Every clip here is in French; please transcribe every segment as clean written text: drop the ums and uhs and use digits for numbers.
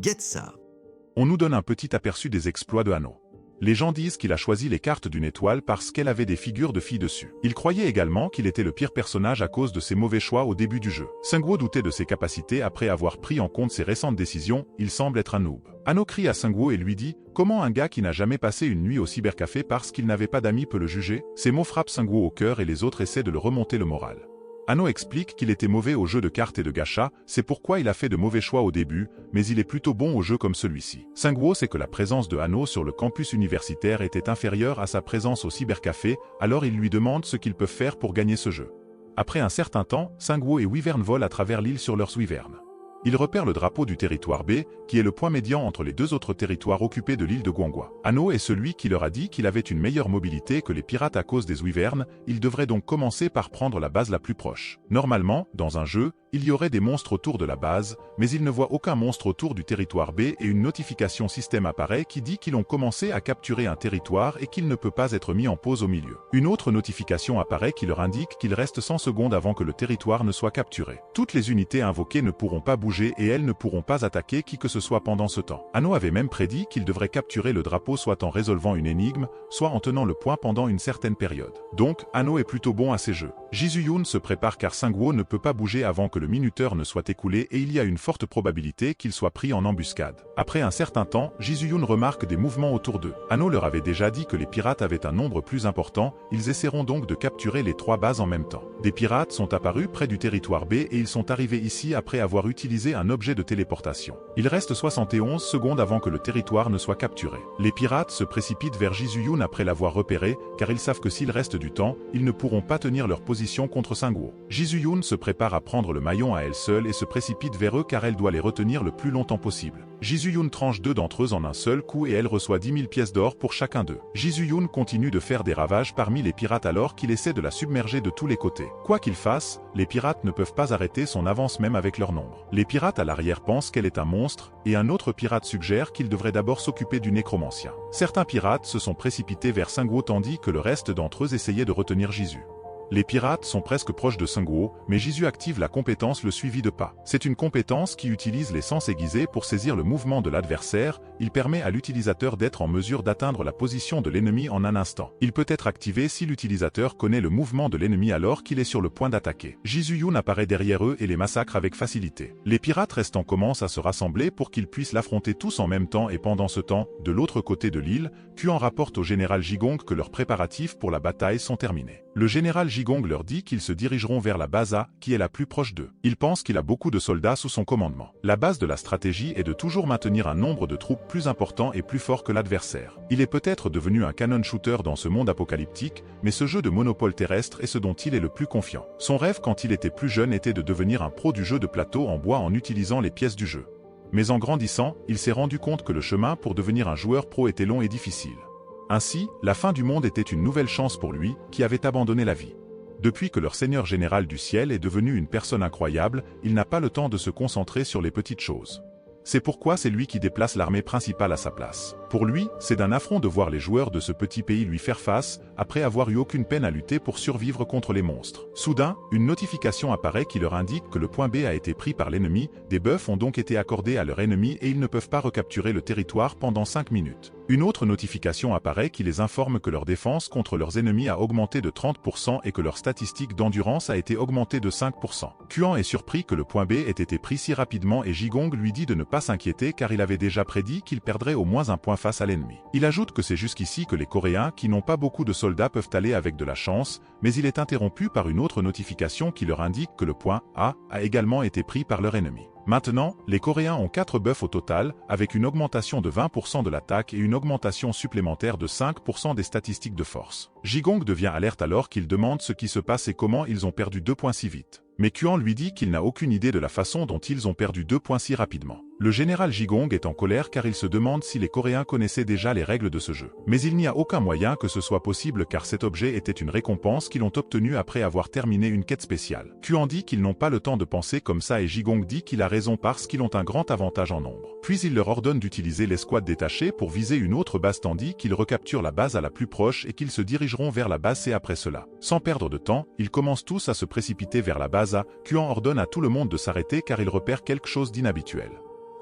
Get ça. On nous donne un petit aperçu des exploits de Hano. Les gens disent qu'il a choisi les cartes d'une étoile parce qu'elle avait des figures de filles dessus. Il croyait également qu'il était le pire personnage à cause de ses mauvais choix au début du jeu. Seungwoo doutait de ses capacités après avoir pris en compte ses récentes décisions, il semble être un noob. Hano crie à Seungwoo et lui dit « Comment un gars qui n'a jamais passé une nuit au cybercafé parce qu'il n'avait pas d'amis peut le juger ?» Ces mots frappent Seungwoo au cœur et les autres essaient de le remonter le moral. Hano explique qu'il était mauvais au jeu de cartes et de gacha, c'est pourquoi il a fait de mauvais choix au début, mais il est plutôt bon au jeu comme celui-ci. Seungwoo sait que la présence de Hano sur le campus universitaire était inférieure à sa présence au cybercafé, alors il lui demande ce qu'ils peuvent faire pour gagner ce jeu. Après un certain temps, Seungwoo et Wyvern volent à travers l'île sur leurs Wyverns. Ils repèrent le drapeau du territoire B, qui est le point médian entre les deux autres territoires occupés de l'île de Guangua. Hano est celui qui leur a dit qu'il avait une meilleure mobilité que les pirates à cause des Wyverns, il devrait donc commencer par prendre la base la plus proche. Normalement, dans un jeu, il y aurait des monstres autour de la base, mais il ne voit aucun monstre autour du territoire B et une notification système apparaît qui dit qu'ils ont commencé à capturer un territoire et qu'il ne peut pas être mis en pause au milieu. Une autre notification apparaît qui leur indique qu'il reste 100 secondes avant que le territoire ne soit capturé. Toutes les unités invoquées ne pourront pas bouger et elles ne pourront pas attaquer qui que ce soit pendant ce temps. Hano avait même prédit qu'il devrait capturer le drapeau soit en résolvant une énigme, soit en tenant le point pendant une certaine période. Donc, Hano est plutôt bon à ces jeux. Jisoo-yoon se prépare car Seungwoo ne peut pas bouger avant que le minuteur ne soit écoulé et il y a une forte probabilité qu'il soit pris en embuscade. Après un certain temps, Jisoo-yoon remarque des mouvements autour d'eux. Hano leur avait déjà dit que les pirates avaient un nombre plus important, ils essaieront donc de capturer les 3 bases en même temps. Des pirates sont apparus près du territoire B et ils sont arrivés ici après avoir utilisé un objet de téléportation. Il reste 71 secondes avant que le territoire ne soit capturé. Les pirates se précipitent vers Jisoo-yoon après l'avoir repéré, car ils savent que s'il reste du temps, ils ne pourront pas tenir leur position contre Seungwoo. Jisoo-yoon se prépare à prendre le maillon à elle seule et se précipite vers eux car elle doit les retenir le plus longtemps possible. Jisoo-yoon tranche 2 d'entre eux en un seul coup et elle reçoit 10 000 pièces d'or pour chacun d'eux. Jisoo-yoon continue de faire des ravages parmi les pirates alors qu'il essaie de la submerger de tous les côtés. Quoi qu'il fasse, les pirates ne peuvent pas arrêter son avance même avec leur nombre. Les pirates à l'arrière pensent qu'elle est un monstre, et un autre pirate suggère qu'il devrait d'abord s'occuper du nécromancien. Certains pirates se sont précipités vers Seungwoo tandis que le reste d'entre eux essayaient de retenir Jisoo. Les pirates sont presque proches de Seungwoo, mais Jisoo active la compétence le suivi de pas. C'est une compétence qui utilise les sens aiguisés pour saisir le mouvement de l'adversaire, il permet à l'utilisateur d'être en mesure d'atteindre la position de l'ennemi en un instant. Il peut être activé si l'utilisateur connaît le mouvement de l'ennemi alors qu'il est sur le point d'attaquer. Jisoo-yoon apparaît derrière eux et les massacre avec facilité. Les pirates restants commencent à se rassembler pour qu'ils puissent l'affronter tous en même temps et pendant ce temps, de l'autre côté de l'île, Kuan rapporte au général Jigong que leurs préparatifs pour la bataille sont terminés. Le général Jigong leur dit qu'ils se dirigeront vers la base A, qui est la plus proche d'eux. Il pense qu'il a beaucoup de soldats sous son commandement. La base de la stratégie est de toujours maintenir un nombre de troupes plus important et plus fort que l'adversaire. Il est peut-être devenu un canon shooter dans ce monde apocalyptique, mais ce jeu de monopole terrestre est ce dont il est le plus confiant. Son rêve quand il était plus jeune était de devenir un pro du jeu de plateau en bois en utilisant les pièces du jeu. Mais en grandissant, il s'est rendu compte que le chemin pour devenir un joueur pro était long et difficile. Ainsi, la fin du monde était une nouvelle chance pour lui, qui avait abandonné la vie. Depuis que leur seigneur général du ciel est devenu une personne incroyable, il n'a pas le temps de se concentrer sur les petites choses. C'est pourquoi c'est lui qui déplace l'armée principale à sa place. Pour lui, c'est d'un affront de voir les joueurs de ce petit pays lui faire face, après avoir eu aucune peine à lutter pour survivre contre les monstres. Soudain, une notification apparaît qui leur indique que le point B a été pris par l'ennemi, des buffs ont donc été accordés à leur ennemi et ils ne peuvent pas recapturer le territoire pendant 5 minutes. Une autre notification apparaît qui les informe que leur défense contre leurs ennemis a augmenté de 30% et que leur statistique d'endurance a été augmentée de 5%. Kuan est surpris que le point B ait été pris si rapidement et Jigong lui dit de ne pas s'inquiéter car il avait déjà prédit qu'il perdrait au moins un point face à l'ennemi. Il ajoute que c'est jusqu'ici que les Coréens qui n'ont pas beaucoup de soldats peuvent aller avec de la chance, mais il est interrompu par une autre notification qui leur indique que le point A a également été pris par leur ennemi. Maintenant, les Coréens ont 4 buffs au total, avec une augmentation de 20% de l'attaque et une augmentation supplémentaire de 5% des statistiques de force. Jigong devient alerte alors qu'il demande ce qui se passe et comment ils ont perdu 2 points si vite. Mais Kuan lui dit qu'il n'a aucune idée de la façon dont ils ont perdu 2 points si rapidement. Le général Jigong est en colère car il se demande si les Coréens connaissaient déjà les règles de ce jeu. Mais il n'y a aucun moyen que ce soit possible car cet objet était une récompense qu'ils ont obtenue après avoir terminé une quête spéciale. Kuan dit qu'ils n'ont pas le temps de penser comme ça et Jigong dit qu'il a raison parce qu'ils ont un grand avantage en nombre. Puis il leur ordonne d'utiliser l'escouade détachée pour viser une autre base tandis qu'ils recapturent la base à la plus proche et qu'ils se dirigeront vers la base C après cela. Sans perdre de temps, ils commencent tous à se précipiter vers la base A. Kuan ordonne à tout le monde de s'arrêter car il repère quelque chose d'inhabituel.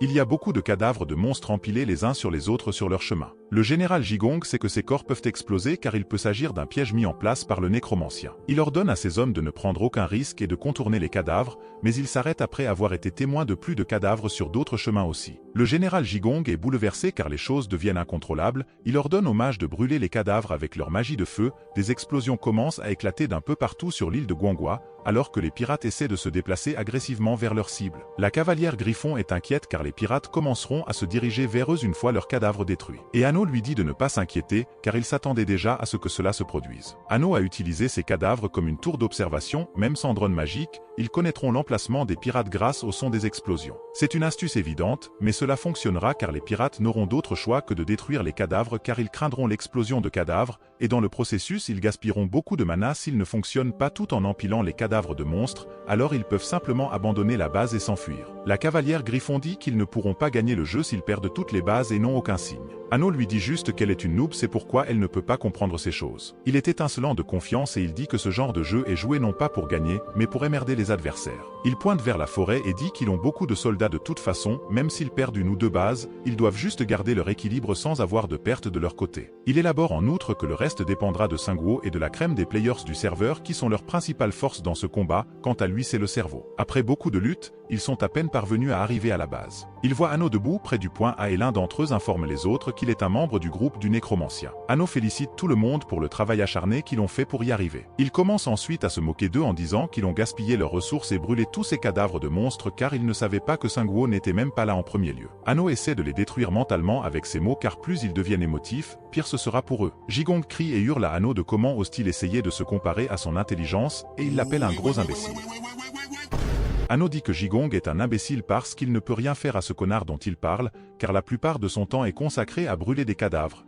Il y a beaucoup de cadavres de monstres empilés les uns sur les autres sur leur chemin. Le général Jigong sait que ces corps peuvent exploser car il peut s'agir d'un piège mis en place par le nécromancien. Il ordonne à ses hommes de ne prendre aucun risque et de contourner les cadavres, mais il s'arrête après avoir été témoin de plus de cadavres sur d'autres chemins aussi. Le général Jigong est bouleversé car les choses deviennent incontrôlables, il ordonne aux mages de brûler les cadavres avec leur magie de feu, des explosions commencent à éclater d'un peu partout sur l'île de Guanghua, alors que les pirates essaient de se déplacer agressivement vers leur cible. La cavalière Griffon est inquiète car les pirates commenceront à se diriger vers eux une fois leurs cadavres détruits. Et Anno lui dit de ne pas s'inquiéter car il s'attendait déjà à ce que cela se produise. Anno a utilisé ces cadavres comme une tour d'observation, même sans drone magique, ils connaîtront l'emplacement des pirates grâce au son des explosions. C'est une astuce évidente, mais cela fonctionnera car les pirates n'auront d'autre choix que de détruire les cadavres car ils craindront l'explosion de cadavres, et dans le processus ils gaspilleront beaucoup de mana s'ils ne fonctionnent pas tout en empilant les cadavres de monstres, alors ils peuvent simplement abandonner la base et s'enfuir. La cavalière Griffon dit qu'ils ne pourront pas gagner le jeu s'ils perdent toutes les bases et n'ont aucun signe. Anno lui dit juste qu'elle est une noob, c'est pourquoi elle ne peut pas comprendre ces choses. Il est étincelant de confiance et il dit que ce genre de jeu est joué non pas pour gagner, mais pour émerder les adversaires. Il pointe vers la forêt et dit qu'ils ont beaucoup de soldats de toute façon, même s'ils perdent une ou deux bases, ils doivent juste garder leur équilibre sans avoir de perte de leur côté. Il élabore en outre que le reste dépendra de Sungwoo et de la crème des players du serveur qui sont leur principale force dans ce combat, quant à lui c'est le cerveau. Après beaucoup de luttes, ils sont à peine parvenus à arriver à la base. Il voit Anno debout près du point A et l'un d'entre eux informe les autres qu'il est un membre du groupe du nécromancien. Anno félicite tout le monde pour le travail acharné qu'ils ont fait pour y arriver. Il commence ensuite à se moquer d'eux en disant qu'ils ont gaspillé leurs ressources et brûlé tous ces cadavres de monstres car ils ne savaient pas que Sungwoo n'était même pas là en premier lieu. Anno essaie de les détruire mentalement avec ces mots car plus ils deviennent émotifs, pire ce sera pour eux. Jigong crie et hurle à Anno de comment ose-t-il essayer de se comparer à son intelligence et il l'appelle un gros imbécile. Anno dit que Jigong est un imbécile parce qu'il ne peut rien faire à ce connard dont il parle, car la plupart de son temps est consacré à brûler des cadavres.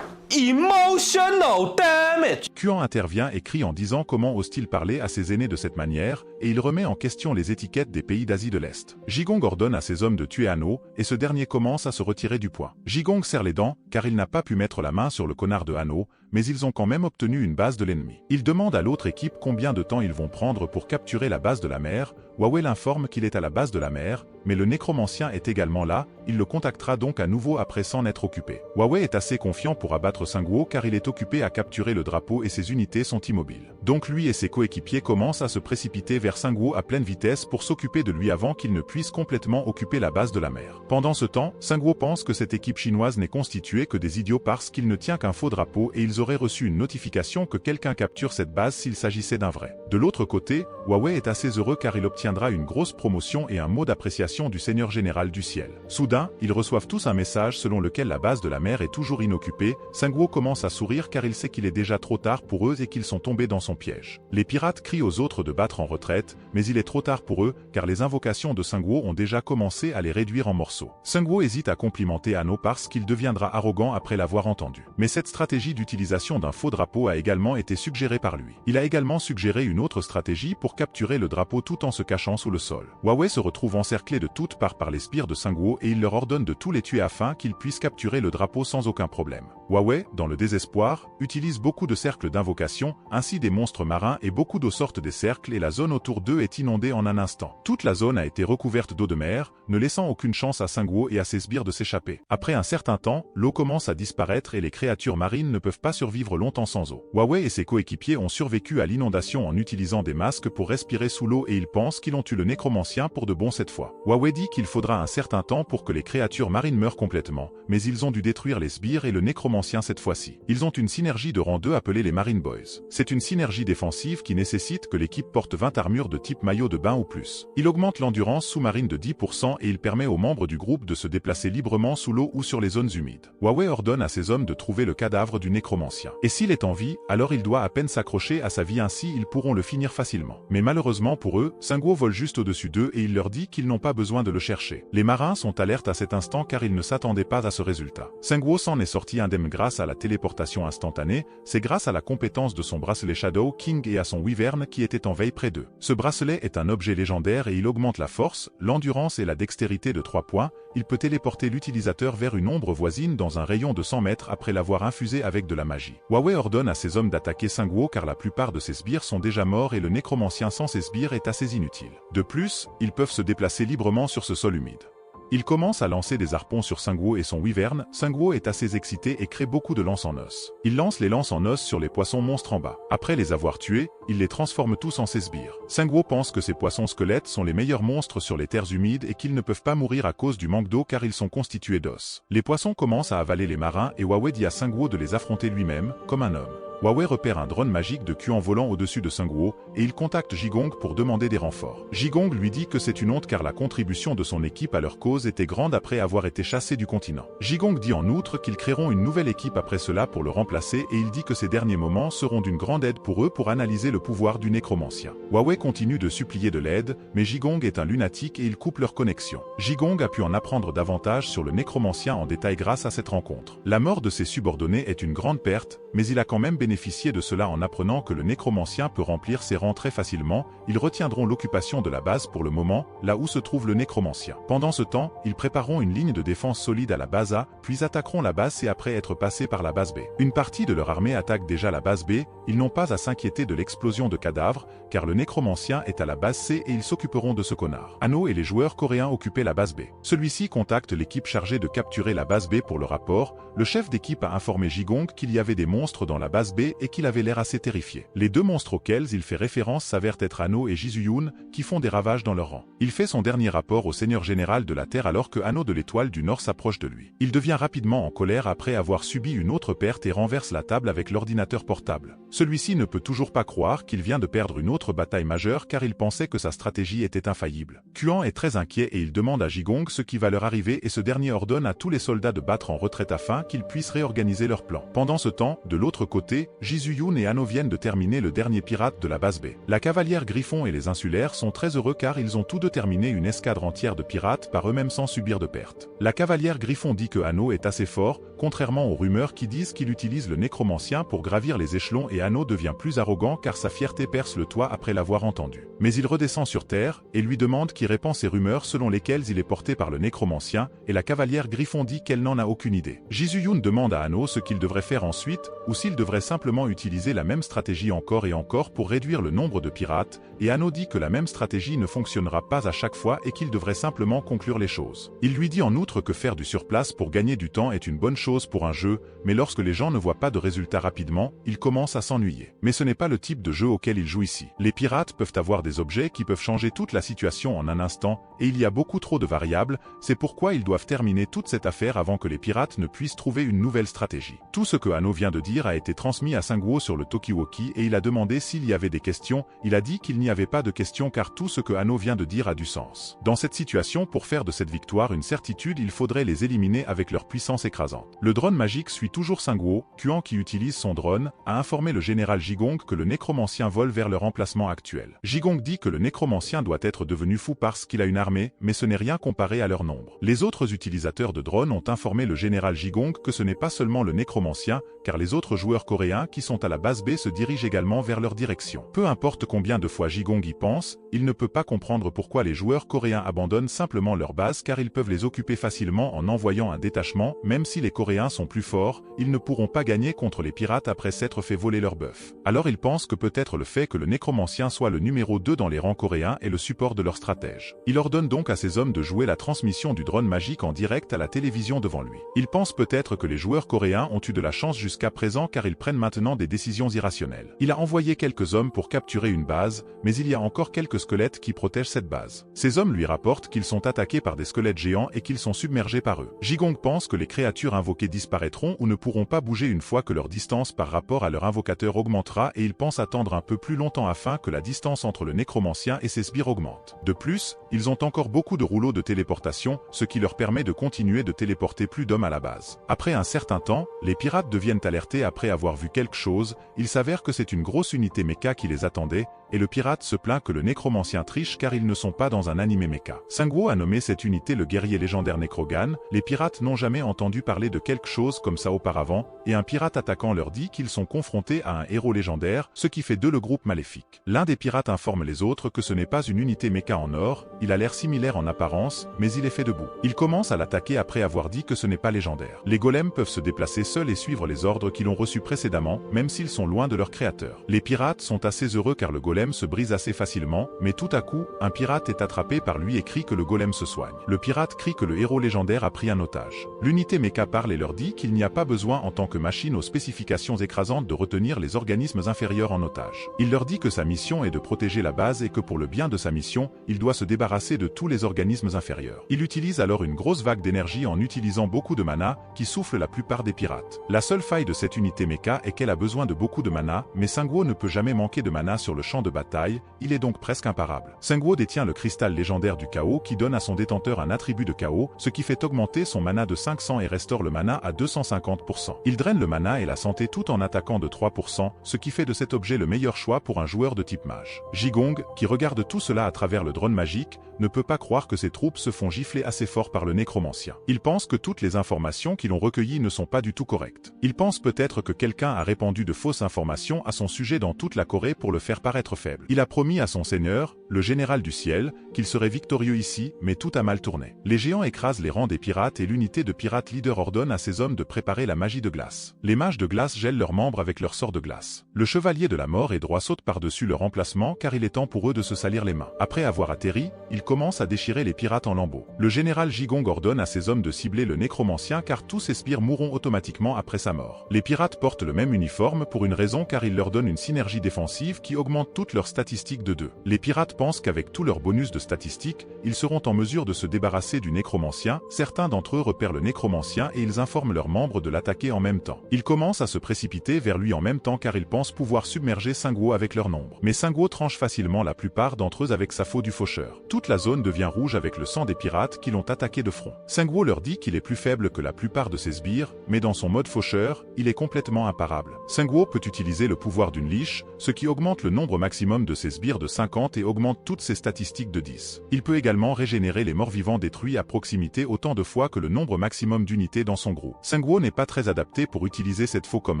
Emotional damage. Kuan intervient et crie en disant comment ose-t-il parler à ses aînés de cette manière, et il remet en question les étiquettes des pays d'Asie de l'Est. Jigong ordonne à ses hommes de tuer Anno, et ce dernier commence à se retirer du point. Jigong serre les dents, car il n'a pas pu mettre la main sur le connard de Anno, mais ils ont quand même obtenu une base de l'ennemi. Il demande à l'autre équipe combien de temps ils vont prendre pour capturer la base de la mer. Huawei l'informe qu'il est à la base de la mer, mais le nécromancien est également là, il le contactera donc à nouveau après s'en être occupé. Huawei est assez confiant pour abattre Sungwoo car il est occupé à capturer le drapeau et ses unités sont immobiles. Donc lui et ses coéquipiers commencent à se précipiter vers Sungwoo à pleine vitesse pour s'occuper de lui avant qu'il ne puisse complètement occuper la base de la mer. Pendant ce temps, Sungwoo pense que cette équipe chinoise n'est constituée que des idiots parce qu'il ne tient qu'un faux drapeau et ils auraient reçu une notification que quelqu'un capture cette base s'il s'agissait d'un vrai. De l'autre côté, Huawei est assez heureux car il obtiendra une grosse promotion et un mot d'appréciation du Seigneur général du ciel. Soudain, ils reçoivent tous un message selon lequel la base de la mer est toujours inoccupée. Sungwoo commence à sourire car il sait qu'il est déjà trop tard pour eux et qu'ils sont tombés dans son piège. Les pirates crient aux autres de battre en retraite, mais il est trop tard pour eux car les invocations de Sungwoo ont déjà commencé à les réduire en morceaux. Sungwoo hésite à complimenter Anno parce qu'il deviendra arrogant après l'avoir entendu. Mais cette stratégie d'utilisation d'un faux drapeau a également été suggérée par lui. Il a également suggéré une autre stratégie pour capturer le drapeau tout en se cachant sous le sol. Huawei se retrouve encerclé de toutes parts par les sbires de Sungwoo et il leur ordonne de tous les tuer afin qu'ils puissent capturer le drapeau sans aucun problème. Huawei, dans le désespoir, utilise beaucoup de cercles d'invocation, ainsi des monstres marins et beaucoup d'eau sortent des cercles et la zone autour d'eux est inondée en un instant. Toute la zone a été recouverte d'eau de mer, ne laissant aucune chance à Sungwoo et à ses sbires de s'échapper. Après un certain temps, l'eau commence à disparaître et les créatures marines ne peuvent pas survivre longtemps sans eau. Huawei et ses coéquipiers ont survécu à l'inondation en utilisant des masques pour respirer sous l'eau et ils pensent qu'ils ont eu le nécromancien pour de bon cette fois. Huawei dit qu'il faudra un certain temps pour que les créatures marines meurent complètement, mais ils ont dû détruire les sbires et le nécromancien cette fois-ci. Ils ont une synergie de rang 2 appelée les Marine Boys. C'est une synergie défensive qui nécessite que l'équipe porte 20 armures de type maillot de bain ou plus. Il augmente l'endurance sous-marine de 10% et il permet aux membres du groupe de se déplacer librement sous l'eau ou sur les zones humides. Huawei ordonne à ses hommes de trouver le cadavre du nécromancien. Et s'il est en vie, alors il doit à peine s'accrocher à sa vie, ainsi ils pourront le finir facilement. Mais malheureusement pour eux, Sungwoo vole juste au-dessus d'eux et il leur dit qu'ils n'ont pas besoin de le chercher. Les marins sont alertes à cet instant car ils ne s'attendaient pas à ce résultat. Sungwoo s'en est sorti indemne grâce à la téléportation instantanée, c'est grâce à la compétence de son bracelet Shadow King et à son wyvern qui était en veille près d'eux. Ce bracelet est un objet légendaire et il augmente la force, l'endurance et la dextérité de 3 points, il peut téléporter l'utilisateur vers une ombre voisine dans un rayon de 100 mètres après l'avoir infusé avec de la magie. Huawei ordonne à ses hommes d'attaquer Sungwoo car la plupart de ses sbires sont déjà morts et le nécromancien sans ses sbires est assez inutile. De plus, ils peuvent se déplacer librement sur ce sol humide. Il commence à lancer des harpons sur Sungwoo et son wyvern. Sungwoo est assez excité et crée beaucoup de lances en os. Il lance les lances en os sur les poissons monstres en bas. Après les avoir tués, il les transforme tous en ses sbires. Sungwoo pense que ces poissons squelettes sont les meilleurs monstres sur les terres humides et qu'ils ne peuvent pas mourir à cause du manque d'eau car ils sont constitués d'os. Les poissons commencent à avaler les marins et Huawei dit à Sungwoo de les affronter lui-même, comme un homme. Huawei repère un drone magique de Kuan volant au-dessus de Sungwoo et il contacte Jigong pour demander des renforts. Jigong lui dit que c'est une honte car la contribution de son équipe à leur cause était grande après avoir été chassé du continent. Jigong dit en outre qu'ils créeront une nouvelle équipe après cela pour le remplacer et il dit que ces derniers moments seront d'une grande aide pour eux pour analyser le pouvoir du nécromancien. Huawei continue de supplier de l'aide, mais Jigong est un lunatique et il coupe leur connexion. Jigong a pu en apprendre davantage sur le nécromancien en détail grâce à cette rencontre. La mort de ses subordonnés est une grande perte, mais il a quand même bénéficié de cela en apprenant que le nécromancien peut remplir ses rangs très facilement. Ils retiendront l'occupation de la base pour le moment, là où se trouve le nécromancien. Pendant ce temps, ils prépareront une ligne de défense solide à la base A, puis attaqueront la base C après être passés par la base B. Une partie de leur armée attaque déjà la base B, ils n'ont pas à s'inquiéter de l'explosion de cadavres, car le nécromancien est à la base C et ils s'occuperont de ce connard. Ano et les joueurs coréens occupaient la base B. Celui-ci contacte l'équipe chargée de capturer la base B pour le rapport. Le chef d'équipe a informé Jigong qu'il y avait des monstres dans la base B et qu'il avait l'air assez terrifié. Les deux monstres auxquels il fait référence s'avèrent être Ano et Jisuyun, qui font des ravages dans leur rang. Il fait son dernier rapport au seigneur général de la Terre alors que Ano de l'étoile du Nord s'approche de lui. Il devient rapidement en colère après avoir subi une autre perte et renverse la table avec l'ordinateur portable. Celui-ci ne peut toujours pas croire qu'il vient de perdre une autre bataille majeure car il pensait que sa stratégie était infaillible. Kuan est très inquiet et il demande à Jigong ce qui va leur arriver et ce dernier ordonne à tous les soldats de battre en retraite afin qu'ils puissent réorganiser leur plan. Pendant ce temps, de l'autre côté, Jisuyun et Ano viennent de terminer le dernier pirate de la base B. La cavalière Griffon et les insulaires sont très heureux car ils ont tous deux terminé une escadre entière de pirates par eux-mêmes sans subir de pertes. La cavalière Griffon dit que Ano est assez fort, contrairement aux rumeurs qui disent qu'il utilise le nécromancien pour gravir les échelons et Ano devient plus arrogant car sa fierté perce le toit après l'avoir entendu. Mais il redescend sur terre et lui demande qui répand ces rumeurs selon lesquelles il est porté par le nécromancien et la cavalière Griffon dit qu'elle n'en a aucune idée. Jisuyun demande à Ano ce qu'il devrait faire ensuite ou s'il devrait simplement utiliser la même stratégie encore et encore pour réduire le nombre de pirates, et Ano dit que la même stratégie ne fonctionnera pas à chaque fois et qu'il devrait simplement conclure les choses. Il lui dit en outre que faire du surplace pour gagner du temps est une bonne chose pour un jeu, mais lorsque les gens ne voient pas de résultats rapidement, ils commencent à s'ennuyer. Mais ce n'est pas le type de jeu auquel il joue ici. Les pirates peuvent avoir des objets qui peuvent changer toute la situation en un instant, et il y a beaucoup trop de variables, c'est pourquoi ils doivent terminer toute cette affaire avant que les pirates ne puissent trouver une nouvelle stratégie. Tout ce que Ano vient de dire a été transmis à Sungwoo sur le Talkie-Walkie et il a demandé s'il y avait des questions. Il a dit qu'il n'y avait pas de questions car tout ce que Ano vient de dire a du sens. Dans cette situation, pour faire de cette victoire une certitude, il faudrait les éliminer avec leur puissance écrasante. Le drone magique suit toujours Sungwoo. Kuan, qui utilise son drone, a informé le général Jigong que le nécromancien vole vers leur emplacement actuel. Jigong dit que le nécromancien doit être devenu fou parce qu'il a une armée, mais ce n'est rien comparé à leur nombre. Les autres utilisateurs de drones ont informé le général Jigong que ce n'est pas seulement le nécromancien, car les autres joueurs coréens qui sont à la base B se dirigent également vers leur direction. Peu importe combien de fois Jigong y pense, il ne peut pas comprendre pourquoi les joueurs coréens abandonnent simplement leur base car ils peuvent les occuper facilement en envoyant un détachement. Même si les Coréens sont plus forts, ils ne pourront pas gagner contre les pirates après s'être fait voler leur bœuf. Alors ils pensent que peut-être le fait que le nécromancien soit le numéro 2 dans les rangs coréens est le support de leur stratège. Il ordonne donc à ses hommes de jouer la transmission du drone magique en direct à la télévision devant lui. Il pense peut-être que les joueurs coréens ont eu de la chance jusqu'à présent car ils prennent maintenant des décisions irrationnelles. Il a envoyé quelques hommes pour capturer une base, mais il y a encore quelques squelettes qui protègent cette base. Ces hommes lui rapportent qu'ils sont attaqués par des squelettes géants et qu'ils sont submergés par eux. Jigong pense que les créatures invoquées disparaîtront ou ne pourront pas bouger une fois que leur distance par rapport à leur invocateur augmentera et il pense attendre un peu plus longtemps afin que la distance entre le nécromancien et ses sbires augmente. De plus, ils ont encore beaucoup de rouleaux de téléportation, ce qui leur permet de continuer de téléporter plus d'hommes à la base. Après un certain temps, les pirates deviennent alertés après avoir vu quelque chose. Il s'avère que c'est une grosse unité méca qui les attendait, et le pirate se plaint que le nécromancien triche car ils ne sont pas dans un anime méca. Sungwoo a nommé cette unité le guerrier légendaire Necrogan. Les pirates n'ont jamais entendu parler de quelque chose comme ça auparavant, et un pirate attaquant leur dit qu'ils sont confrontés à un héros légendaire, ce qui fait d'eux le groupe maléfique. L'un des pirates informe les autres que ce n'est pas une unité méca en or, il a l'air similaire en apparence, mais il est fait debout. Il commence à l'attaquer après avoir dit que ce n'est pas légendaire. Les golems peuvent se déplacer seuls et suivre les ordres qu'ils ont reçus précédemment, même s'ils sont loin de leur créateur. Les pirates sont assez heureux car le golem golem se brise assez facilement, mais tout à coup, un pirate est attrapé par lui et crie que le golem se soigne. Le pirate crie que le héros légendaire a pris un otage. L'unité mecha parle et leur dit qu'il n'y a pas besoin en tant que machine aux spécifications écrasantes de retenir les organismes inférieurs en otage. Il leur dit que sa mission est de protéger la base et que pour le bien de sa mission, il doit se débarrasser de tous les organismes inférieurs. Il utilise alors une grosse vague d'énergie en utilisant beaucoup de mana, qui souffle la plupart des pirates. La seule faille de cette unité mecha est qu'elle a besoin de beaucoup de mana, mais Sungwoo ne peut jamais manquer de mana sur le champ de bataille, il est donc presque imparable. Sungwoo détient le cristal légendaire du chaos qui donne à son détenteur un attribut de chaos, ce qui fait augmenter son mana de 500 et restaure le mana à 250%. Il draine le mana et la santé tout en attaquant de 3%, ce qui fait de cet objet le meilleur choix pour un joueur de type mage. Jigong, qui regarde tout cela à travers le drone magique, ne peut pas croire que ses troupes se font gifler assez fort par le nécromancien. Il pense que toutes les informations qu'ils ont recueillies ne sont pas du tout correctes. Il pense peut-être que quelqu'un a répandu de fausses informations à son sujet dans toute la Corée pour le faire paraître faible. Il a promis à son seigneur, le général du ciel, qu'il serait victorieux ici, mais tout a mal tourné. Les géants écrasent les rangs des pirates et l'unité de pirates leader ordonne à ses hommes de préparer la magie de glace. Les mages de glace gèlent leurs membres avec leur sort de glace. Le chevalier de la mort et droit saute par-dessus leur emplacement car il est temps pour eux de se salir les mains. Après avoir atterri, ils commencent à déchirer les pirates en lambeaux. Le général Jigong ordonne à ses hommes de cibler le nécromancien car tous ses sbires mourront automatiquement après sa mort. Les pirates portent le même uniforme pour une raison car il leur donne une synergie défensive qui augmente toutes leurs statistiques de 2. Les pirates pensent qu'avec tous leurs bonus de statistiques, ils seront en mesure de se débarrasser du nécromancien. Certains d'entre eux repèrent le nécromancien et ils informent leurs membres de l'attaquer en même temps. Ils commencent à se précipiter vers lui en même temps car ils pensent pouvoir submerger Sungwoo avec leur nombre. Mais Sungwoo tranche facilement la plupart d'entre eux avec sa faux du faucheur. Toute la zone devient rouge avec le sang des pirates qui l'ont attaqué de front. Sungwoo leur dit qu'il est plus faible que la plupart de ses sbires, mais dans son mode faucheur, il est complètement imparable. Sungwoo peut utiliser le pouvoir d'une liche, ce qui augmente le nombre maximum de ses sbires de 50 et augmente toutes ses statistiques de 10. Il peut également régénérer les morts-vivants détruits à proximité autant de fois que le nombre maximum d'unités dans son groupe. Sungwoo n'est pas très adapté pour utiliser cette faux comme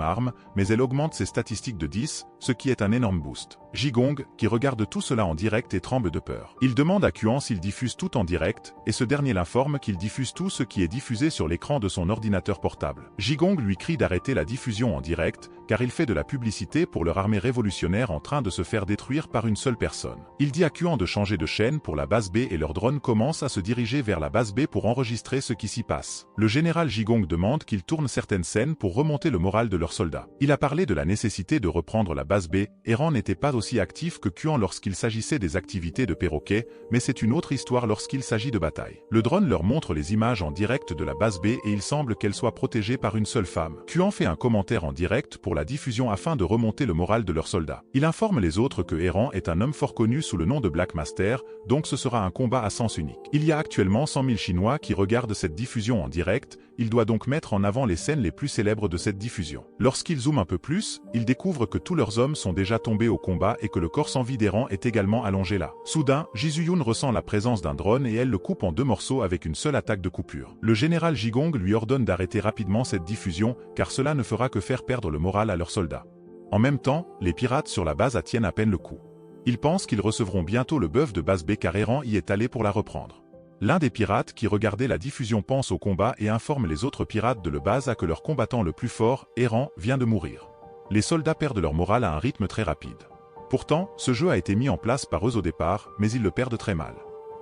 arme, mais elle augmente ses statistiques de 10, ce qui est un énorme boost. Jigong, qui regarde tout cela en direct et tremble de peur. Il demande à Kuan s'il diffuse tout en direct, et ce dernier l'informe qu'il diffuse tout ce qui est diffusé sur l'écran de son ordinateur portable. Jigong lui crie d'arrêter la diffusion en direct, car il fait de la publicité pour leur armée révolutionnaire en train de se faire détruire par une seule personne. Il dit à Kuan de changer de chaîne pour la base B et leur drone commence à se diriger vers la base B pour enregistrer ce qui s'y passe. Le général Jigong demande qu'ils tournent certaines scènes pour remonter le moral de leurs soldats. Il a parlé de la nécessité de reprendre la base B, Eran n'était pas aussi actif que Kuan lorsqu'il s'agissait des activités de perroquet, mais c'est une autre histoire lorsqu'il s'agit de bataille. Le drone leur montre les images en direct de la base B et il semble qu'elle soit protégée par une seule femme. Kuan fait un commentaire en direct pour la diffusion afin de remonter le moral de leurs soldats. Il informe les autres que Eran est un homme fort connu sous le nom de Black Master, donc ce sera un combat à sens unique. Il y a actuellement 100 000 Chinois qui regardent cette diffusion en direct, il doit donc mettre en avant les scènes les plus célèbres de cette diffusion. Lorsqu'il zoome un peu plus, il découvre que tous leurs hommes sont déjà tombés au combat et que le corps sans vie d'Eran est également allongé là. Soudain, Jisuyun ressent la présence d'un drone et elle le coupe en 2 morceaux avec une seule attaque de coupure. Le général Jigong lui ordonne d'arrêter rapidement cette diffusion, car cela ne fera que faire perdre le moral à leurs soldats. En même temps, les pirates sur la base tiennent à peine le coup. Ils pensent qu'ils recevront bientôt le bœuf de base B car Eran y est allé pour la reprendre. L'un des pirates qui regardait la diffusion pense au combat et informe les autres pirates de le base à que leur combattant le plus fort, Eran, vient de mourir. Les soldats perdent leur morale à un rythme très rapide. Pourtant, ce jeu a été mis en place par eux au départ, mais ils le perdent très mal.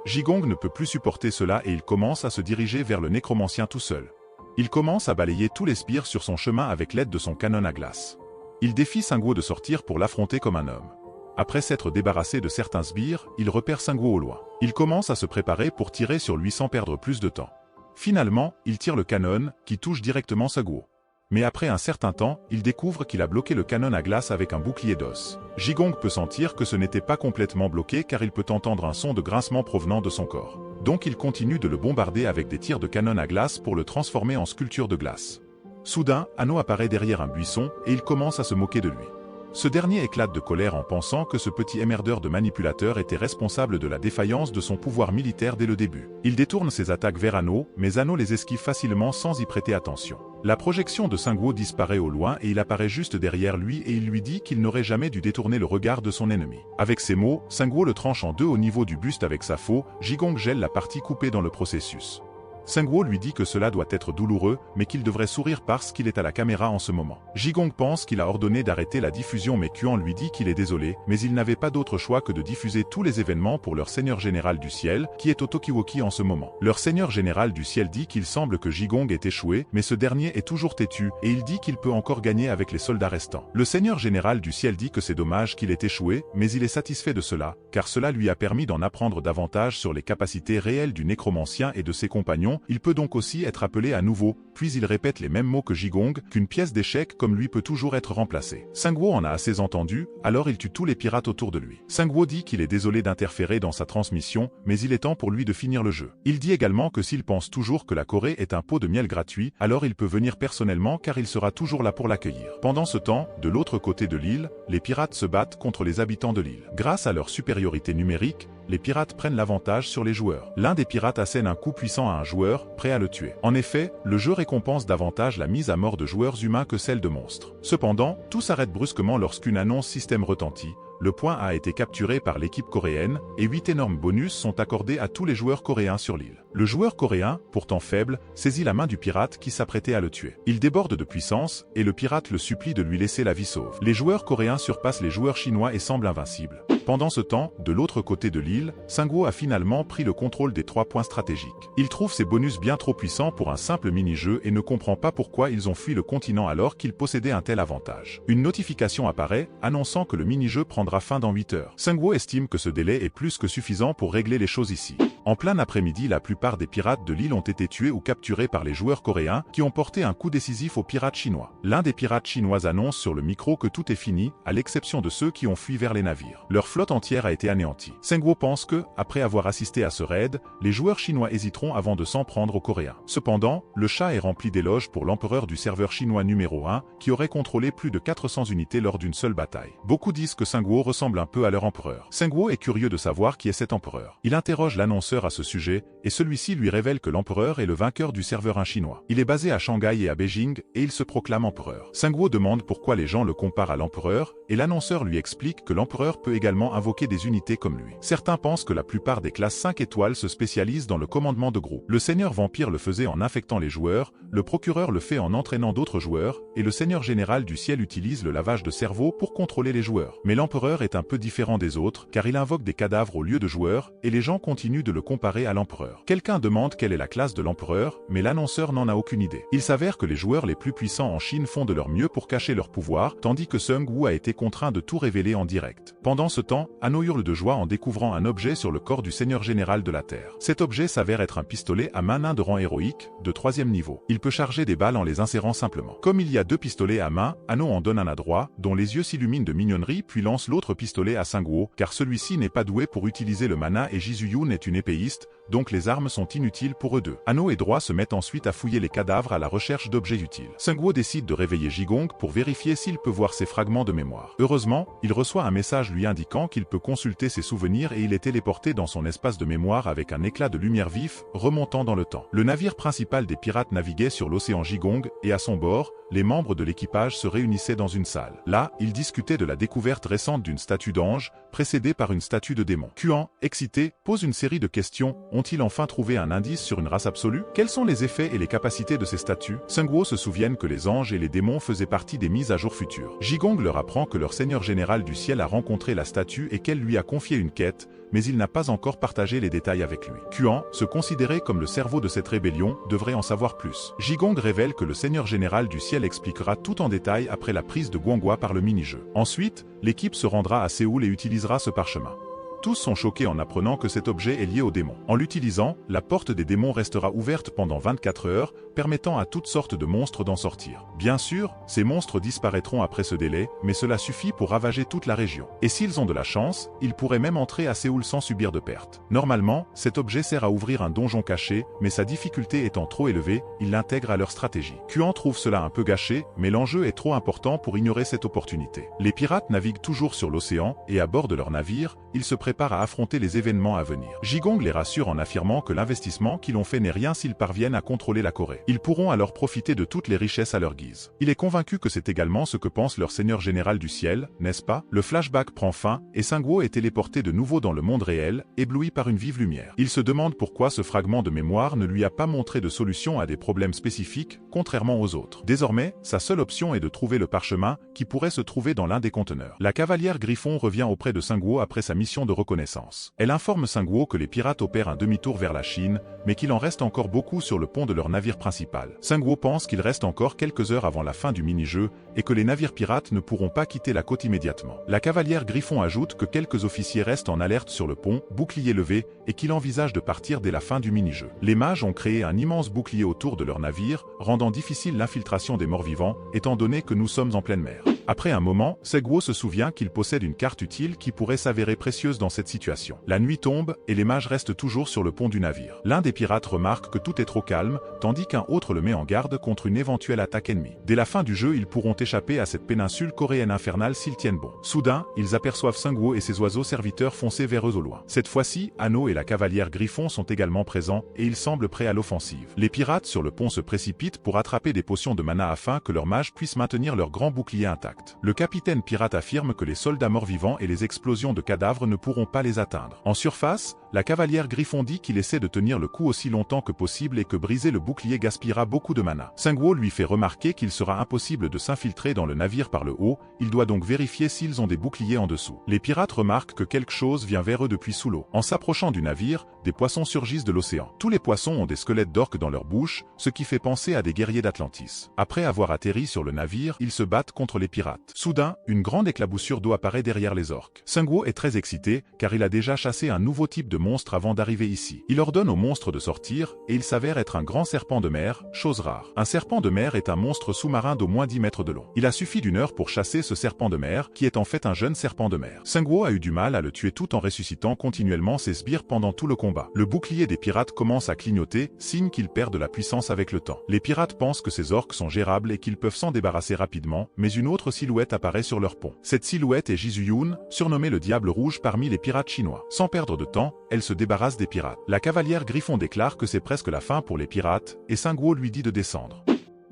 Jigong ne peut plus supporter cela et il commence à se diriger vers le nécromancien tout seul. Il commence à balayer tous les sbires sur son chemin avec l'aide de son canon à glace. Il défie Sungwoo de sortir pour l'affronter comme un homme. Après s'être débarrassé de certains sbires, il repère Sungwoo au loin. Il commence à se préparer pour tirer sur lui sans perdre plus de temps. Finalement, il tire le canon, qui touche directement Sungwoo. Mais après un certain temps, il découvre qu'il a bloqué le canon à glace avec un bouclier d'os. Jigong peut sentir que ce n'était pas complètement bloqué car il peut entendre un son de grincement provenant de son corps. Donc il continue de le bombarder avec des tirs de canon à glace pour le transformer en sculpture de glace. Soudain, Anno apparaît derrière un buisson et il commence à se moquer de lui. Ce dernier éclate de colère en pensant que ce petit émerdeur de manipulateur était responsable de la défaillance de son pouvoir militaire dès le début. Il détourne ses attaques vers Anno, mais Anno les esquive facilement sans y prêter attention. La projection de Sungwoo disparaît au loin et il apparaît juste derrière lui et il lui dit qu'il n'aurait jamais dû détourner le regard de son ennemi. Avec ces mots, Sungwoo le tranche en 2 au niveau du buste avec sa faux, Jigong gèle la partie coupée dans le processus. Sungwoo lui dit que cela doit être douloureux, mais qu'il devrait sourire parce qu'il est à la caméra en ce moment. Jigong pense qu'il a ordonné d'arrêter la diffusion, mais Kuan lui dit qu'il est désolé, mais il n'avait pas d'autre choix que de diffuser tous les événements pour leur seigneur général du ciel, qui est au Tokiwoki en ce moment. Leur seigneur général du ciel dit qu'il semble que Jigong ait échoué, mais ce dernier est toujours têtu, et il dit qu'il peut encore gagner avec les soldats restants. Le seigneur général du ciel dit que c'est dommage qu'il ait échoué, mais il est satisfait de cela, car cela lui a permis d'en apprendre davantage sur les capacités réelles du nécromancien et de ses compagnons. Il peut donc aussi être appelé à nouveau, puis il répète les mêmes mots que Jigong, qu'une pièce d'échec comme lui peut toujours être remplacée. Sungwoo en a assez entendu, alors il tue tous les pirates autour de lui. Sungwoo dit qu'il est désolé d'interférer dans sa transmission, mais il est temps pour lui de finir le jeu. Il dit également que s'il pense toujours que la Corée est un pot de miel gratuit, alors il peut venir personnellement car il sera toujours là pour l'accueillir. Pendant ce temps, de l'autre côté de l'île, les pirates se battent contre les habitants de l'île. Grâce à leur supériorité numérique, les pirates prennent l'avantage sur les joueurs. L'un des pirates assène un coup puissant à un joueur, prêt à le tuer. En effet, le jeu récompense davantage la mise à mort de joueurs humains que celle de monstres. Cependant, tout s'arrête brusquement lorsqu'une annonce système retentit. Le point A été capturé par l'équipe coréenne, et 8 énormes bonus sont accordés à tous les joueurs coréens sur l'île. Le joueur coréen, pourtant faible, saisit la main du pirate qui s'apprêtait à le tuer. Il déborde de puissance, et le pirate le supplie de lui laisser la vie sauve. Les joueurs coréens surpassent les joueurs chinois et semblent invincibles. Pendant ce temps, de l'autre côté de l'île, Sungwoo a finalement pris le contrôle des 3 points stratégiques. Il trouve ces bonus bien trop puissants pour un simple mini-jeu et ne comprend pas pourquoi ils ont fui le continent alors qu'ils possédaient un tel avantage. Une notification apparaît, annonçant que le mini-jeu prendra fin dans 8 heures. Sungwoo estime que ce délai est plus que suffisant pour régler les choses ici. En plein après-midi, la plupart des pirates de l'île ont été tués ou capturés par les joueurs coréens qui ont porté un coup décisif aux pirates chinois. L'un des pirates chinois annonce sur le micro que tout est fini, à l'exception de ceux qui ont fui vers les navires. Leur flotte entière a été anéantie. Sungwoo pense que, après avoir assisté à ce raid, les joueurs chinois hésiteront avant de s'en prendre aux Coréens. Cependant, le chat est rempli d'éloges pour l'empereur du serveur chinois numéro 1, qui aurait contrôlé plus de 400 unités lors d'une seule bataille. Beaucoup disent que Sungwoo ressemble un peu à leur empereur. Sungwoo est curieux de savoir qui est cet empereur. Il interroge l'annonceur à ce sujet, et celui-ci lui révèle que l'empereur est le vainqueur du serveur 1 chinois. Il est basé à Shanghai et à Beijing, et il se proclame empereur. Sungwoo demande pourquoi les gens le comparent à l'empereur, et l'annonceur lui explique que l'empereur peut également invoquer des unités comme lui. Certains pensent que la plupart des classes 5 étoiles se spécialisent dans le commandement de groupe. Le seigneur vampire le faisait en infectant les joueurs, le procureur le fait en entraînant d'autres joueurs, et le seigneur général du ciel utilise le lavage de cerveau pour contrôler les joueurs. Mais l'empereur est un peu différent des autres, car il invoque des cadavres au lieu de joueurs, et les gens continuent de le comparer à l'empereur. Quelqu'un demande quelle est la classe de l'empereur, mais l'annonceur n'en a aucune idée. Il s'avère que les joueurs les plus puissants en Chine font de leur mieux pour cacher leur pouvoir, tandis que Sungwoo a été contraint de tout révéler en direct. Pendant ce temps, Anno hurle de joie en découvrant un objet sur le corps du seigneur général de la Terre. Cet objet s'avère être un pistolet à main nain de rang héroïque, de 3e niveau. Il peut charger des balles en les insérant simplement. Comme il y a 2 pistolets à main, Anno en donne un à droite, dont les yeux s'illuminent de mignonnerie puis lance l'autre pistolet à Sungwoo, car celui-ci n'est pas doué pour utiliser le mana et Jisuyun est une épéiste, donc les armes sont inutiles pour eux deux. Anno et Droit se mettent ensuite à fouiller les cadavres à la recherche d'objets utiles. Sungwoo décide de réveiller Jigong pour vérifier s'il peut voir ses fragments de mémoire. Heureusement, il reçoit un message lui indiquant qu'il peut consulter ses souvenirs et il est téléporté dans son espace de mémoire avec un éclat de lumière vif, remontant dans le temps. Le navire principal des pirates naviguait sur l'océan Jigong, et à son bord, les membres de l'équipage se réunissaient dans une salle. Là, ils discutaient de la découverte récente d'une statue d'ange, précédée par une statue de démon. Kuan, excité, pose une série de questions. Ont-ils enfin trouvé un indice sur une race absolue? Quels sont les effets et les capacités de ces statues? Sungwoo se souviennent que les anges et les démons faisaient partie des mises à jour futures. Jigong leur apprend que leur seigneur général du ciel a rencontré la statue et qu'elle lui a confié une quête, mais il n'a pas encore partagé les détails avec lui. Kuan, se considérait comme le cerveau de cette rébellion, devrait en savoir plus. Jigong révèle que le seigneur général du ciel expliquera tout en détail après la prise de Guanghua par le mini-jeu. Ensuite, l'équipe se rendra à Séoul et utilisera ce parchemin. Tous sont choqués en apprenant que cet objet est lié aux démons. En l'utilisant, la porte des démons restera ouverte pendant 24 heures, permettant à toutes sortes de monstres d'en sortir. Bien sûr, ces monstres disparaîtront après ce délai, mais cela suffit pour ravager toute la région. Et s'ils ont de la chance, ils pourraient même entrer à Séoul sans subir de pertes. Normalement, cet objet sert à ouvrir un donjon caché, mais sa difficulté étant trop élevée, ils l'intègrent à leur stratégie. Kuan trouve cela un peu gâché, mais l'enjeu est trop important pour ignorer cette opportunité. Les pirates naviguent toujours sur l'océan, et à bord de leur navire, ils se préparent préparent à affronter les événements à venir. Jigong les rassure en affirmant que l'investissement qu'ils ont fait n'est rien s'ils parviennent à contrôler la Corée. Ils pourront alors profiter de toutes les richesses à leur guise. Il est convaincu que c'est également ce que pense leur seigneur général du ciel, n'est-ce pas? Le flashback prend fin et Sungwoo est téléporté de nouveau dans le monde réel, ébloui par une vive lumière. Il se demande pourquoi ce fragment de mémoire ne lui a pas montré de solution à des problèmes spécifiques, contrairement aux autres. Désormais, sa seule option est de trouver le parchemin qui pourrait se trouver dans l'un des conteneurs. La cavalière Griffon revient auprès de Sungwoo après sa mission de reconnaissance. Elle informe Sungwoo que les pirates opèrent un demi-tour vers la Chine, mais qu'il en reste encore beaucoup sur le pont de leur navire principal. Sungwoo pense qu'il reste encore quelques heures avant la fin du mini-jeu et que les navires pirates ne pourront pas quitter la côte immédiatement. La cavalière Griffon ajoute que quelques officiers restent en alerte sur le pont, bouclier levé, et qu'il envisage de partir dès la fin du mini-jeu. Les mages ont créé un immense bouclier autour de leur navire, rendant difficile l'infiltration des morts-vivants, étant donné que nous sommes en pleine mer. Après un moment, Sungwoo se souvient qu'il possède une carte utile qui pourrait s'avérer précieuse dans cette situation. La nuit tombe et les mages restent toujours sur le pont du navire. L'un des pirates remarque que tout est trop calme, tandis qu'un autre le met en garde contre une éventuelle attaque ennemie. Dès la fin du jeu, ils pourront échapper à cette péninsule coréenne infernale s'ils tiennent bon. Soudain, ils aperçoivent Sungwoo et ses oiseaux serviteurs foncer vers eux au loin. Cette fois-ci, Hanno et la cavalière Griffon sont également présents et ils semblent prêts à l'offensive. Les pirates sur le pont se précipitent pour attraper des potions de mana afin que leurs mages puissent maintenir leur grand bouclier intact. Le capitaine pirate affirme que les soldats morts-vivants et les explosions de cadavres ne pourront pas les atteindre. En surface, la cavalière Griffon dit qu'il essaie de tenir le coup aussi longtemps que possible et que briser le bouclier gaspillera beaucoup de mana. Sungwoo lui fait remarquer qu'il sera impossible de s'infiltrer dans le navire par le haut, il doit donc vérifier s'ils ont des boucliers en dessous. Les pirates remarquent que quelque chose vient vers eux depuis sous l'eau. En s'approchant du navire, des poissons surgissent de l'océan. Tous les poissons ont des squelettes d'orques dans leur bouche, ce qui fait penser à des guerriers d'Atlantis. Après avoir atterri sur le navire, ils se battent contre les pirates. Soudain, une grande éclaboussure d'eau apparaît derrière les orques. Sungwoo est très excité, car il a déjà chassé un nouveau type de monstre avant d'arriver ici. Il ordonne au monstre de sortir, et il s'avère être un grand serpent de mer, chose rare. Un serpent de mer est un monstre sous-marin d'au moins 10 mètres de long. Il a suffi d'une heure pour chasser ce serpent de mer, qui est en fait un jeune serpent de mer. Sungwoo a eu du mal à le tuer tout en ressuscitant continuellement ses sbires pendant tout le combat. Le bouclier des pirates commence à clignoter, signe qu'il perd de la puissance avec le temps. Les pirates pensent que ces orques sont gérables et qu'ils peuvent s'en débarrasser rapidement, mais une autre silhouette apparaît sur leur pont. Cette silhouette est Jisoo-yoon, surnommé le Diable Rouge parmi les pirates chinois. Sans perdre de temps, elle se débarrasse des pirates. La cavalière Griffon déclare que c'est presque la fin pour les pirates, et Sungwoo lui dit de descendre.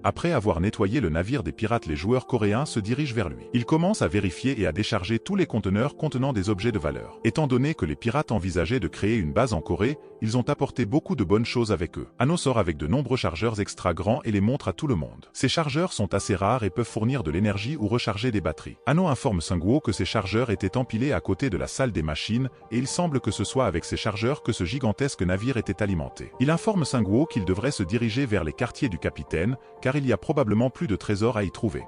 Après avoir nettoyé le navire des pirates, les joueurs coréens se dirigent vers lui. Ils commencent à vérifier et à décharger tous les conteneurs contenant des objets de valeur. Étant donné que les pirates envisageaient de créer une base en Corée, ils ont apporté beaucoup de bonnes choses avec eux. Hanno sort avec de nombreux chargeurs extra grands et les montre à tout le monde. Ces chargeurs sont assez rares et peuvent fournir de l'énergie ou recharger des batteries. Hanno informe Sungwoo que ces chargeurs étaient empilés à côté de la salle des machines et il semble que ce soit avec ces chargeurs que ce gigantesque navire était alimenté. Il informe Sungwoo qu'il devrait se diriger vers les quartiers du capitaine, car il y a probablement plus de trésors à y trouver.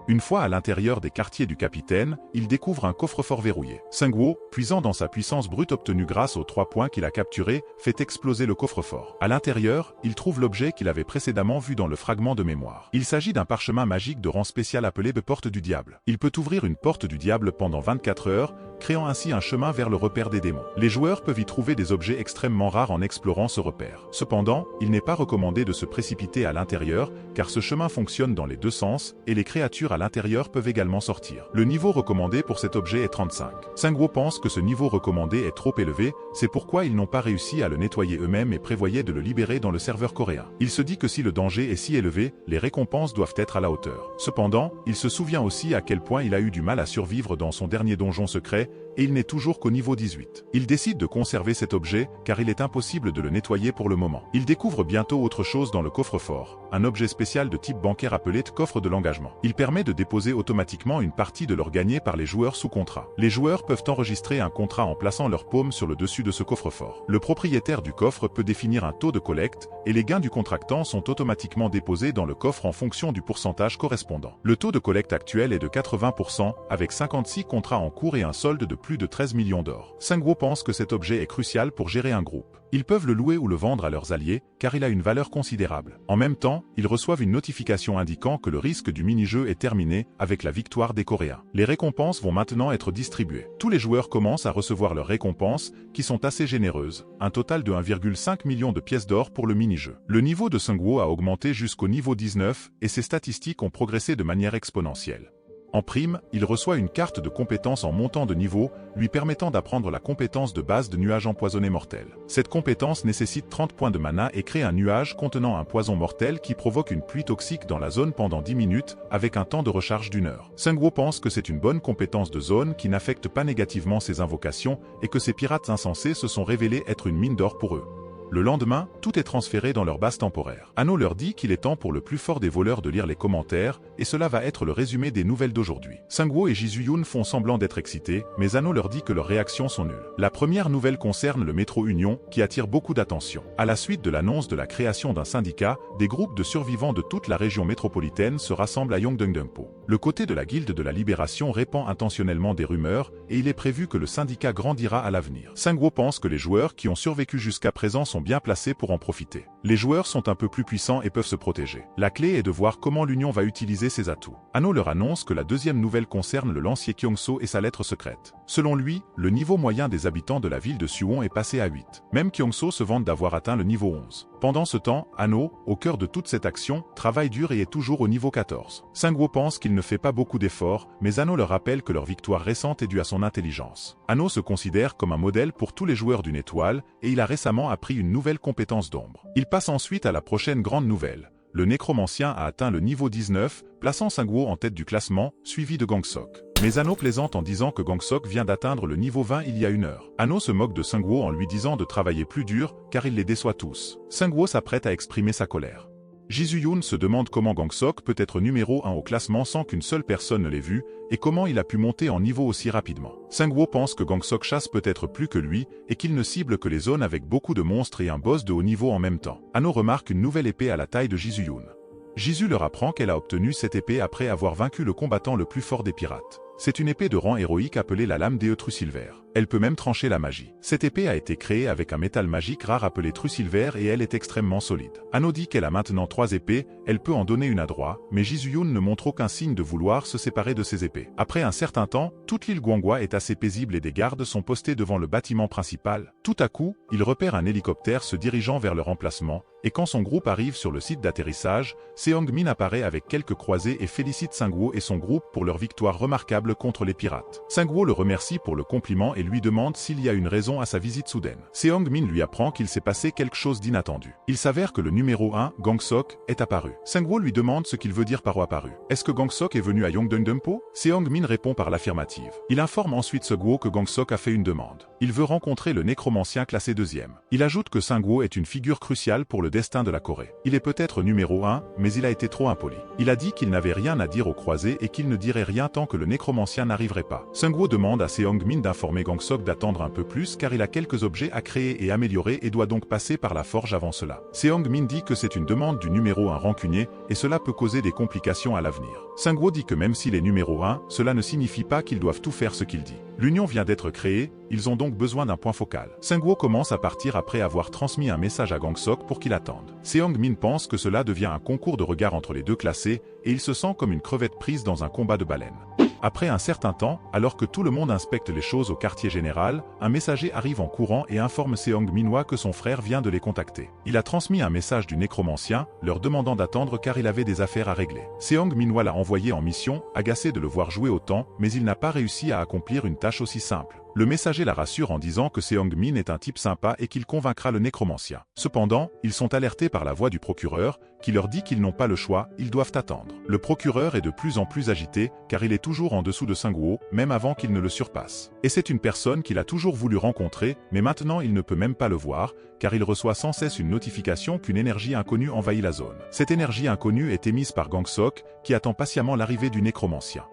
Une fois à l'intérieur des quartiers du capitaine, il découvre un coffre-fort verrouillé. Sungwoo, puisant dans sa puissance brute obtenue grâce aux 3 points qu'il a capturés, fait exploser le coffre-fort. À l'intérieur, il trouve l'objet qu'il avait précédemment vu dans le fragment de mémoire. Il s'agit d'un parchemin magique de rang spécial appelé Porte du Diable. Il peut ouvrir une porte du diable pendant 24 heures, créant ainsi un chemin vers le repère des démons. Les joueurs peuvent y trouver des objets extrêmement rares en explorant ce repère. Cependant, il n'est pas recommandé de se précipiter à l'intérieur, car ce chemin fonctionne dans les deux sens, et les créatures à l'intérieur peuvent également sortir. Le niveau recommandé pour cet objet est 35. Sungwoo pense que ce niveau recommandé est trop élevé, c'est pourquoi ils n'ont pas réussi à le nettoyer eux-mêmes et prévoyaient de le libérer dans le serveur coréen. Il se dit que si le danger est si élevé, les récompenses doivent être à la hauteur. Cependant, il se souvient aussi à quel point il a eu du mal à survivre dans son dernier donjon secret, et il n'est toujours qu'au niveau 18. Il décide de conserver cet objet, car il est impossible de le nettoyer pour le moment. Il découvre bientôt autre chose dans le coffre-fort, un objet spécial de type bancaire appelé coffre de l'engagement. Il permet de déposer automatiquement une partie de l'or gagné par les joueurs sous contrat. Les joueurs peuvent enregistrer un contrat en plaçant leur paume sur le dessus de ce coffre-fort. Le propriétaire du coffre peut définir un taux de collecte, et les gains du contractant sont automatiquement déposés dans le coffre en fonction du pourcentage correspondant. Le taux de collecte actuel est de 80%, avec 56 contrats en cours et un solde de plus de 13 millions d'or. Sungwoo pense que cet objet est crucial pour gérer un groupe. Ils peuvent le louer ou le vendre à leurs alliés, car il a une valeur considérable. En même temps, ils reçoivent une notification indiquant que le risque du mini-jeu est terminé, avec la victoire des Coréens. Les récompenses vont maintenant être distribuées. Tous les joueurs commencent à recevoir leurs récompenses, qui sont assez généreuses, un total de 1,5 million de pièces d'or pour le mini-jeu. Le niveau de Sungwoo a augmenté jusqu'au niveau 19, et ses statistiques ont progressé de manière exponentielle. En prime, il reçoit une carte de compétence en montant de niveau, lui permettant d'apprendre la compétence de base de nuage empoisonné mortel. Cette compétence nécessite 30 points de mana et crée un nuage contenant un poison mortel qui provoque une pluie toxique dans la zone pendant 10 minutes, avec un temps de recharge d'1 heure. Sungwoo pense que c'est une bonne compétence de zone qui n'affecte pas négativement ses invocations et que ces pirates insensés se sont révélés être une mine d'or pour eux. Le lendemain, tout est transféré dans leur base temporaire. Ano leur dit qu'il est temps pour le plus fort des voleurs de lire les commentaires, et cela va être le résumé des nouvelles d'aujourd'hui. Sungwoo et Jisoo-yoon font semblant d'être excités, mais Ano leur dit que leurs réactions sont nulles. La première nouvelle concerne le métro Union, qui attire beaucoup d'attention. À la suite de l'annonce de la création d'un syndicat, des groupes de survivants de toute la région métropolitaine se rassemblent à Yongdeungdeungpo. Le côté de la Guilde de la Libération répand intentionnellement des rumeurs, et il est prévu que le syndicat grandira à l'avenir. Sungwoo pense que les joueurs qui ont survécu jusqu'à présent sont bien placés pour en profiter. Les joueurs sont un peu plus puissants et peuvent se protéger. La clé est de voir comment l'Union va utiliser ses atouts. Ano leur annonce que la deuxième nouvelle concerne le lancier Kyongso et sa lettre secrète. Selon lui, le niveau moyen des habitants de la ville de Suwon est passé à 8. Même Kyongso se vante d'avoir atteint le niveau 11. Pendant ce temps, Ano, au cœur de toute cette action, travaille dur et est toujours au niveau 14. Sungwoo pense qu'il ne fait pas beaucoup d'efforts, mais Ano leur rappelle que leur victoire récente est due à son intelligence. Ano se considère comme un modèle pour tous les joueurs d'une étoile, et il a récemment appris une nouvelle compétence d'ombre. Il passe ensuite à la prochaine grande nouvelle. Le nécromancien a atteint le niveau 19, plaçant Sungwoo en tête du classement, suivi de Gangsok. Mais Ano plaisante en disant que Gangsok vient d'atteindre le niveau 20 il y a 1 heure. Ano se moque de Sungwoo en lui disant de travailler plus dur, car il les déçoit tous. Sungwoo s'apprête à exprimer sa colère. Jisoo-yoon se demande comment Gangsok peut être numéro 1 au classement sans qu'une seule personne ne l'ait vu, et comment il a pu monter en niveau aussi rapidement. Sungwoo pense que Gangsok chasse peut-être plus que lui, et qu'il ne cible que les zones avec beaucoup de monstres et un boss de haut niveau en même temps. Ano remarque une nouvelle épée à la taille de Jisoo-yoon. Jisoo leur apprend qu'elle a obtenu cette épée après avoir vaincu le combattant le plus fort des pirates. C'est une épée de rang héroïque appelée la lame des Trusilver. Elle peut même trancher la magie. Cette épée a été créée avec un métal magique rare appelé Trusilver et elle est extrêmement solide. Ano dit qu'elle a maintenant 3 épées, elle peut en donner une à droit, mais Jisoo-yoon ne montre aucun signe de vouloir se séparer de ses épées. Après un certain temps, toute l'île Gwangwa est assez paisible et des gardes sont postés devant le bâtiment principal. Tout à coup, il repère un hélicoptère se dirigeant vers leur emplacement, et quand son groupe arrive sur le site d'atterrissage, Seong-min apparaît avec quelques croisés et félicite Sungwoo et son groupe pour leur victoire remarquable contre les pirates. Sungwoo le remercie pour le compliment et lui demande s'il y a une raison à sa visite soudaine. Seong-min lui apprend qu'il s'est passé quelque chose d'inattendu. Il s'avère que le numéro 1, Gangsok, est apparu. Sungwoo lui demande ce qu'il veut dire par apparu. Est-ce que Gangsok est venu à Yongdeungdeungpo? Seong-min répond par l'affirmative. Il informe ensuite Sungwoo que Gangsok a fait une demande. Il veut rencontrer le nécromancien classé 2e. Il ajoute que Sungwoo est une figure cruciale pour le destin de la Corée. Il est peut-être numéro 1, mais il a été trop impoli. Il a dit qu'il n'avait rien à dire aux croisés et qu'il ne dirait rien tant que le nécromancien n'arriverait pas. Sungwoo demande à Seong-min d'informer Gangsok d'attendre un peu plus car il a quelques objets à créer et améliorer et doit donc passer par la forge avant cela. Seong-min dit que c'est une demande du numéro 1 rancunier et cela peut causer des complications à l'avenir. Sungwoo dit que même s'il est numéro 1, cela ne signifie pas qu'ils doivent tout faire ce qu'il dit. L'union vient d'être créée, ils ont donc besoin d'un point focal. Sungwoo commence à partir après avoir transmis un message à Gangsok pour qu'il attende. Seong-min pense que cela devient un concours de regard entre les deux classés et il se sent comme une crevette prise dans un combat de baleines. Après un certain temps, alors que tout le monde inspecte les choses au quartier général, un messager arrive en courant et informe Seong-min que son frère vient de les contacter. Il a transmis un message du nécromancien, leur demandant d'attendre car il avait des affaires à régler. Seong-min l'a envoyé en mission, agacé de le voir jouer autant, mais il n'a pas réussi à accomplir une tâche aussi simple. Le messager la rassure en disant que Seong-min est un type sympa et qu'il convaincra le nécromancien. Cependant, ils sont alertés par la voix du procureur, qui leur dit qu'ils n'ont pas le choix, ils doivent attendre. Le procureur est de plus en plus agité, car il est toujours en dessous de Sungwoo, même avant qu'il ne le surpasse. Et c'est une personne qu'il a toujours voulu rencontrer, mais maintenant il ne peut même pas le voir, car il reçoit sans cesse une notification qu'une énergie inconnue envahit la zone. Cette énergie inconnue est émise par Gangsok, qui attend patiemment l'arrivée du nécromancien.